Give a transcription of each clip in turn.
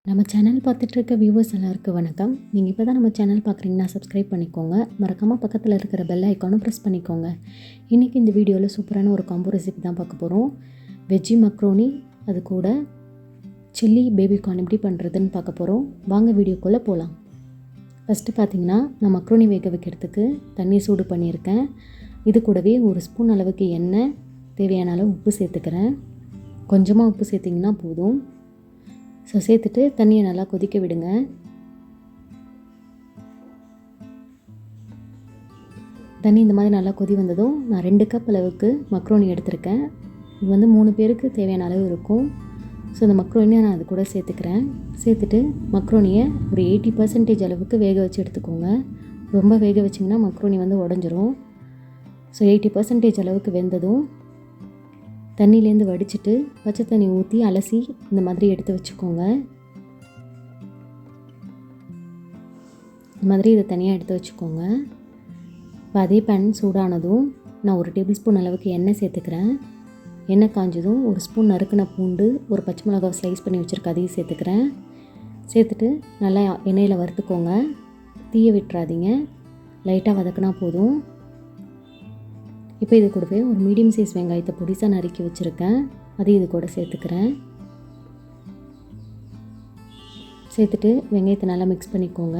நம்ம channel பார்த்துட்ருக்க viewers எல்லாருக்கும் வணக்கம். நீங்கள் இப்போ தான் நம்ம சேனல் பார்க்குறீங்கன்னா சப்ஸ்கிரைப் பண்ணிக்கோங்க. மறக்காமல் பக்கத்தில் இருக்கிற பெல் ஐக்கானும் ப்ரெஸ் பண்ணிக்கோங்க. இன்றைக்கி இந்த வீடியோவில் சூப்பரான ஒரு காம்போ ரெசிபி தான் பார்க்க போகிறோம். வெஜ்ஜி மக்ரோனி, அது கூட சில்லி பேபிகார்ன் எப்படி பண்ணுறதுன்னு பார்க்க போகிறோம். வாங்க வீடியோக்குள்ளே போகலாம். ஃபஸ்ட்டு பார்த்திங்கன்னா, நான் மக்ரோனி வேக வைக்கிறதுக்கு தண்ணி சூடு பண்ணியிருக்கேன். இது கூடவே ஒரு ஸ்பூன் அளவுக்கு எண்ணெய், தேவையான அளவு உப்பு சேர்த்துக்கிறேன். கொஞ்சமாக உப்பு சேர்த்திங்கன்னா போதும். ஸோ சேர்த்துட்டு தண்ணியை நல்லா கொதிக்க விடுங்க. தண்ணி இந்த மாதிரி நல்லா கொதி வந்ததும் நான் 2 கப் அளவுக்கு மக்ரோனி எடுத்திருக்கேன். இது வந்து 3 பேருக்கு தேவையான அளவு இருக்கும். ஸோ இந்த மக்ரோனியை நான் அது கூட சேர்த்துக்கிறேன். சேர்த்துட்டு மக்ரோனியை ஒரு 80% அளவுக்கு வேக வச்சு எடுத்துக்கோங்க. ரொம்ப வேக வச்சிங்கன்னா மக்ரோனி வந்து உடஞ்சிரும். ஸோ 80% அளவுக்கு வெந்ததும் தண்ணியிலேருந்து வடிச்சிட்டு பச்சை தண்ணி ஊற்றி அலசி இந்த மாதிரி எடுத்து வச்சுக்கோங்க. இந்த மாதிரி இதை தனியாக எடுத்து வச்சுக்கோங்க. இப்போ அதே பேன் சூடானதும் நான் 1 டேபிள் ஸ்பூன் அளவுக்கு எண்ணெய் சேர்த்துக்கிறேன். எண்ணெய் காஞ்சதும் 1 ஸ்பூன் நறுக்கின பூண்டு, ஒரு பச்சை மிளகாய் ஸ்லைஸ் பண்ணி வச்சுருக்க அதையும் சேர்த்துக்கிறேன். சேர்த்துட்டு நல்லா எண்ணெயில் வறுத்துக்கோங்க. தீய விட்டுறாதீங்க, லைட்டாக வதக்கினா போதும். இப்போ இது கூடவே ஒரு மீடியம் சைஸ் வெங்காயத்தை பொடிசாக நறுக்கி வச்சுருக்கேன், அதையும் இது கூட சேர்த்துக்கிறேன். சேர்த்துட்டு வெங்காயத்தை நல்லா மிக்ஸ் பண்ணிக்கோங்க.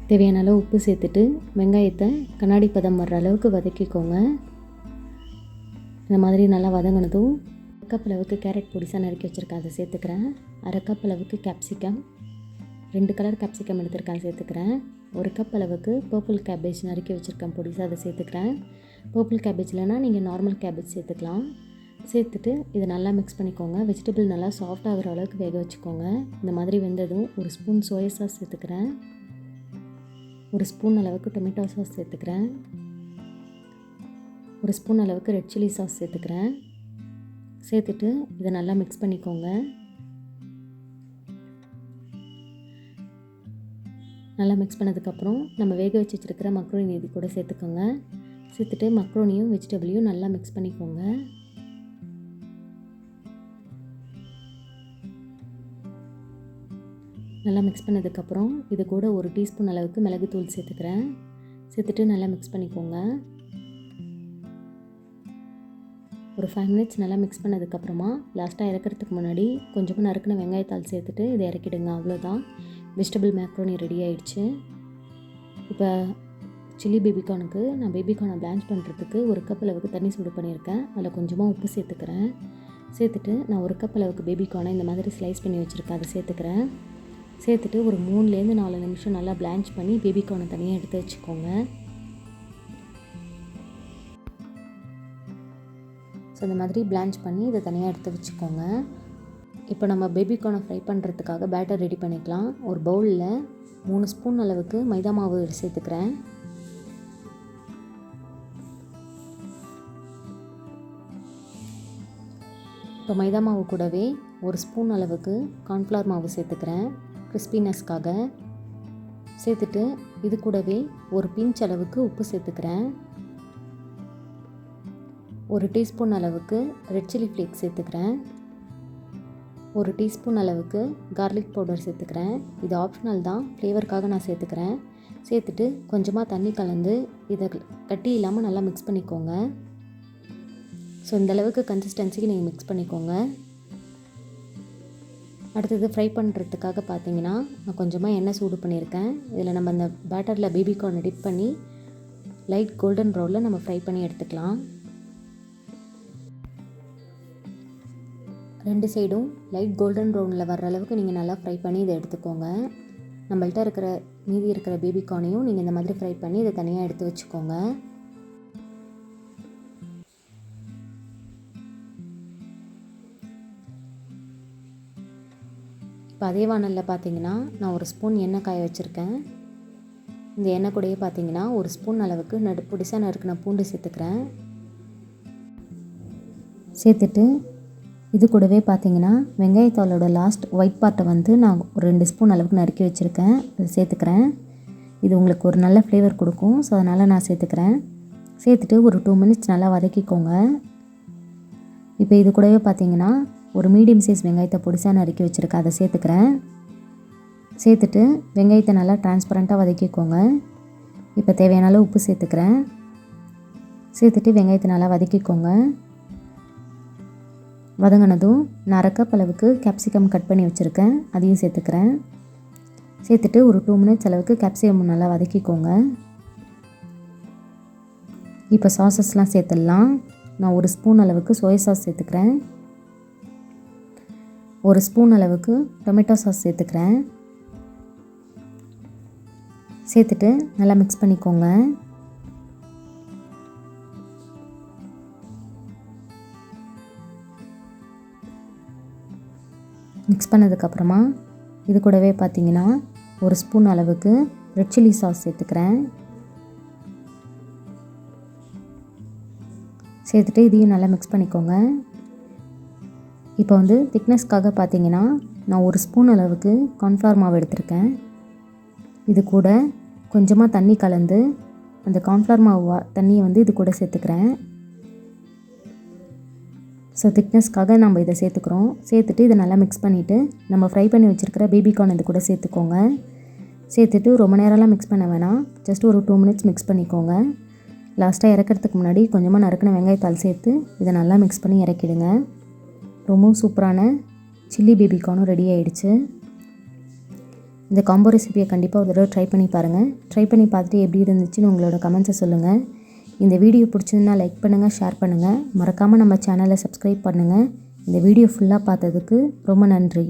தேவையான அளவு உப்பு சேர்த்துட்டு வெங்காயத்தை கண்ணாடி பதம் வர்ற அளவுக்கு வதக்கிக்கோங்க. இந்த மாதிரி நல்லா வதங்கினதும் 1 கப் அளவுக்கு கேரட் பொடிசாக நறுக்கி வச்சுருக்கேன், அதை சேர்த்துக்கிறேன். 1/2 கப் அளவுக்கு கேப்சிகம், 2 கலர் கேப்சிகம் எடுத்துருக்கேன், சேர்த்துக்கிறேன். 1 கப் அளவுக்கு பர்பிள் கேபேஜ் நறுக்கி வச்சுருக்கேன் பொடிசாக, அதை சேர்த்துக்கிறேன். பர்பிள் கேபேஜ் இல்லைனா நீங்கள் நார்மல் கேபேஜ் சேர்த்துக்கலாம். சேர்த்துட்டு இதை நல்லா மிக்ஸ் பண்ணிக்கோங்க. வெஜிடபிள் நல்லா சாஃப்ட் ஆகிற அளவுக்கு வேக வச்சுக்கோங்க. இந்த மாதிரி வெந்ததும் 1 ஸ்பூன் சோயா சாஸ் சேர்த்துக்கிறேன். 1 ஸ்பூன் அளவுக்கு டொமேட்டோ சாஸ் சேர்த்துக்கிறேன். 1 ஸ்பூன் அளவுக்கு ரெட் சில்லி சாஸ் சேர்த்துக்கிறேன். சேர்த்துட்டு இதை நல்லா மிக்ஸ் பண்ணிக்கோங்க. நல்லா மிக்ஸ் பண்ணதுக்கப்புறம் நம்ம வேக வச்சு வச்சுருக்கிற மக்ரோனி இது கூட சேர்த்துக்கோங்க. சேர்த்துட்டு மக்ரோனியும் வெஜிடபிளையும் நல்லா மிக்ஸ் பண்ணிக்கோங்க. நல்லா மிக்ஸ் பண்ணதுக்கப்புறம் இது கூட 1 டீஸ்பூன் அளவுக்கு மிளகுத்தூள் சேர்த்துக்கிறேன். சேர்த்துட்டு நல்லா மிக்ஸ் பண்ணிக்கோங்க. ஒரு 5 மினிட்ஸ் நல்லா மிக்ஸ் பண்ணதுக்கப்புறமா லாஸ்ட்டாக இறக்கிறதுக்கு முன்னாடி கொஞ்சமாக நறுக்கின வெங்காயத்தாள் சேர்த்துட்டு இதை இறக்கிடுங்க. அவ்வளோதான், வெஜிடபிள் மேக்ரோனி ரெடி ஆகிடுச்சு. இப்போ சில்லி பேபிகார்னுக்கு நான் பேபிகார்னை பிளான்ச் பண்ணுறதுக்கு 1 கப் அளவுக்கு தண்ணி சூடு பண்ணியிருக்கேன். அதில் கொஞ்சமாக உப்பு சேர்த்துக்கிறேன். சேர்த்துட்டு நான் 1 கப் அளவுக்கு பேபிகார்னை இந்த மாதிரி ஸ்லைஸ் பண்ணி வச்சுருக்கேன், அதை சேர்த்துக்கிறேன். சேர்த்துட்டு ஒரு 3லேருந்து 4 நிமிஷம் நல்லா பிளான்ச் பண்ணி பேபிகார்னை தனியாக எடுத்து வச்சுக்கோங்க. ஸோ இந்த மாதிரி பிளான்ச் பண்ணி இதை தனியாக எடுத்து வச்சுக்கோங்க. இப்போ நம்ம பேபிகார்னை ஃப்ரை பண்ணுறதுக்காக பேட்டர் ரெடி பண்ணிக்கலாம். ஒரு பவுலில் 3 ஸ்பூன் அளவுக்கு மைதா மாவு சேர்த்துக்கிறேன். இப்போ மைதா மாவு கூடவே 1 ஸ்பூன் அளவுக்கு கார்ன்ஃப்ளவர் மாவு சேர்த்துக்கிறேன், கிறிஸ்பினஸ்க்காக. சேர்த்துட்டு இது கூடவே ஒரு பிஞ்ச் அளவுக்கு உப்பு சேர்த்துக்கிறேன். 1 டீஸ்பூன் அளவுக்கு ரெட் சில்லி ஃப்ளேக்ஸ் சேர்த்துக்கிறேன். 1 டீஸ்பூன் அளவுக்கு கார்லிக் பவுடர் சேர்த்துக்கிறேன். இது ஆப்ஷனல் தான், ஃப்ளேவருக்காக நான் சேர்த்துக்கிறேன். சேர்த்துட்டு கொஞ்சமாக தண்ணி கலந்து இதை கட்டி இல்லாமல் நல்லா மிக்ஸ் பண்ணிக்கோங்க. ஸோ இந்தளவுக்கு கன்சிஸ்டன்சிக்கு நீங்கள் மிக்ஸ் பண்ணிக்கோங்க. அடுத்தது ஃப்ரை பண்ணுறதுக்காக பார்த்தீங்கன்னா நான் கொஞ்சமாக எண்ணெய் சூடு பண்ணியிருக்கேன். இதில் நம்ம அந்த பேட்டரில் பேபிகார்னை டிப் பண்ணி லைட் கோல்டன் ப்ரௌனில் நம்ம ஃப்ரை பண்ணி எடுத்துக்கலாம். 2 சைடும் லைட் கோல்டன் ப்ரௌனில் வர்ற அளவுக்கு நீங்கள் நல்லா ஃப்ரை பண்ணி இதை எடுத்துக்கோங்க. நம்மள்ட்ட இருக்கிற மீதி இருக்கிற பேபிகார்னையும் நீங்கள் இந்த மாதிரி ஃப்ரை பண்ணி இதை தனியாக எடுத்து வச்சுக்கோங்க. இப்போ அதே வானலில் பார்த்தீங்கன்னா நான் 1 ஸ்பூன் எண்ணெய் காய வச்சுருக்கேன். இந்த எண்ணெய் கூடயே பார்த்தீங்கன்னா 1 ஸ்பூன் அளவுக்கு பொடிசாக நறுக்கின பூண்டு சேர்த்துக்கிறேன். சேர்த்துட்டு இது கூடவே பார்த்தீங்கன்னா வெங்காயத்தாளோட லாஸ்ட் ஒயிட் பார்ட்டை வந்து நான் ஒரு 2 ஸ்பூன் அளவுக்கு நறுக்கி வச்சுருக்கேன், அதை சேர்த்துக்கிறேன். இது உங்களுக்கு ஒரு நல்ல ஃப்ளேவர் கொடுக்கும், ஸோ அதனால் நான் சேர்த்துக்கிறேன். சேர்த்துட்டு ஒரு 2 மினிட்ஸ் நல்லா வதக்கிக்கோங்க. இப்போ இது கூடவே பார்த்திங்கன்னா ஒரு மீடியம் சைஸ் வெங்காயத்தை பொடிசாக நறுக்கி வச்சுருக்கேன், அதை சேர்த்துக்கிறேன். சேர்த்துட்டு வெங்காயத்தை நல்லா டிரான்ஸ்பரண்ட்டாக வதக்கிக்கோங்க. இப்போ தேவையான அளவு உப்பு சேர்த்துக்கிறேன். சேர்த்துட்டு வெங்காயத்தை நல்லா வதக்கிக்கோங்க. வதங்கினதும் நான் 1/2 கப் அளவுக்கு கேப்சிகம் கட் பண்ணி வச்சுருக்கேன், அதையும் சேர்த்துக்கிறேன். சேர்த்துட்டு ஒரு 2 மினிட்ஸ் அளவுக்கு கேப்சிகம் நல்லா வதக்கிக்கோங்க. இப்போ சாஸஸ்லாம் சேர்த்துடலாம். நான் 1 ஸ்பூன் அளவுக்கு சோயா சாஸ் சேர்த்துக்கிறேன். 1 ஸ்பூன் அளவுக்கு டொமேட்டோ சாஸ் சேர்த்துக்கிறேன். சேர்த்துட்டு நல்லா மிக்ஸ் பண்ணிக்கோங்க. மிக்ஸ் பண்ணதுக்கப்புறமா இது கூடவே பார்த்திங்கன்னா 1 ஸ்பூன் அளவுக்கு ரெட் சில்லி சாஸ் சேர்த்துக்கிறேன். சேர்த்துட்டு இதையும் நல்லா மிக்ஸ் பண்ணிக்கோங்க. இப்போ திக்னஸ்க்காக பார்த்திங்கன்னா நான் 1 ஸ்பூன் அளவுக்கு கார்ன்ஃப்ளவர் மாவு எடுத்திருக்கேன். இது கூட கொஞ்சமாக தண்ணி கலந்து அந்த கார்ன்ஃப்ளவர் மாவு தண்ணியை இது கூட சேர்த்துக்கிறேன். ஸோ திக்னஸ்க்காக நம்ம இதை சேர்த்துக்கிறோம். சேர்த்துட்டு இதை நல்லா மிக்ஸ் பண்ணிவிட்டு நம்ம ஃப்ரை பண்ணி வச்சுருக்கிற பேபிகார்ன் இது கூட சேர்த்துக்கோங்க. சேர்த்துட்டு ரொம்ப நேரம்லாம் மிக்ஸ் பண்ண வேணாம், ஜஸ்ட் ஒரு 2 மினிட்ஸ் மிக்ஸ் பண்ணிக்கோங்க. லாஸ்ட்டாக இறக்கிறதுக்கு முன்னாடி கொஞ்சமாக நறுக்கின வெங்காயத்தாள் சேர்த்து இதை நல்லா மிக்ஸ் பண்ணி இறக்கிடுங்க. ரொம்பவும் சூப்பரான சில்லி பேபிகார்னும் ரெடி ஆகிடுச்சு. இந்த காம்போ ரெசிபியை கண்டிப்பாக ஒரு தடவை ட்ரை பண்ணி பாருங்கள். ட்ரை பண்ணி பார்த்துட்டு எப்படி இருந்துச்சுன்னு உங்களோட கமெண்ட்ஸை சொல்லுங்கள். இந்த வீடியோ பிடிச்சிருந்தா லைக் பண்ணுங்கள், ஷேர் பண்ணுங்கள். மறக்காமல் நம்ம சேனலை சப்ஸ்கிரைப் பண்ணுங்கள். இந்த வீடியோ ஃபுல்லாக பார்த்ததுக்கு ரொம்ப நன்றி.